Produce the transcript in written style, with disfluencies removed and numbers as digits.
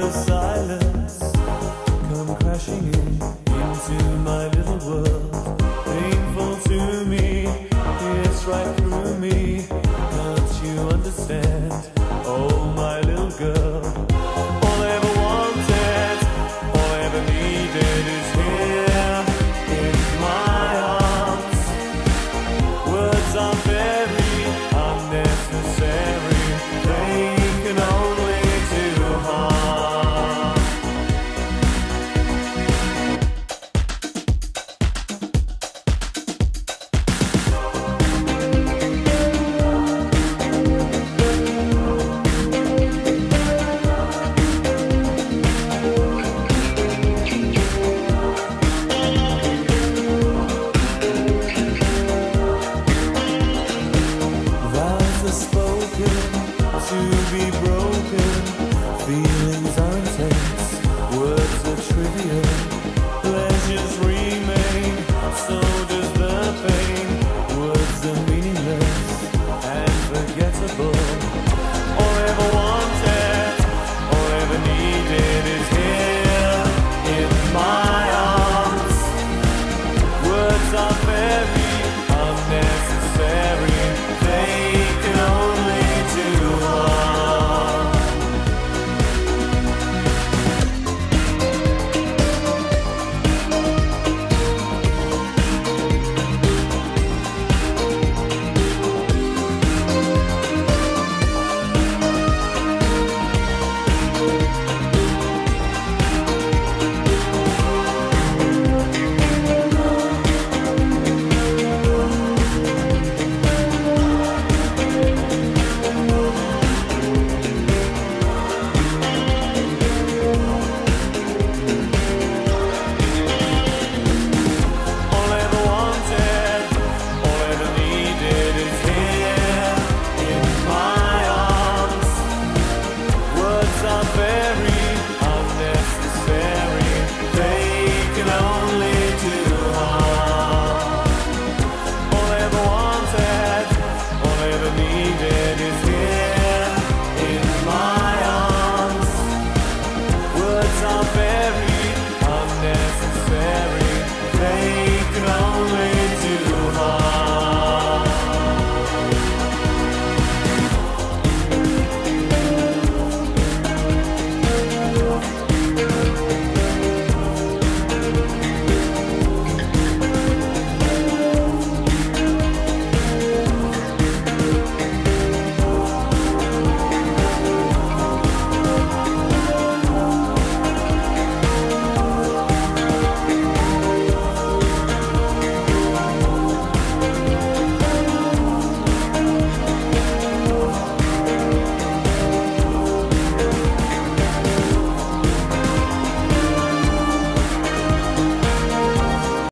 the silence come crashing in into my little world. Painful to me, it's right through me. Can't you understand? Oh, my little girl. All I ever wanted, all I ever needed is here in my arms. Words are very unnecessary. They can only do harm. Vows are spoken to be broken. Feel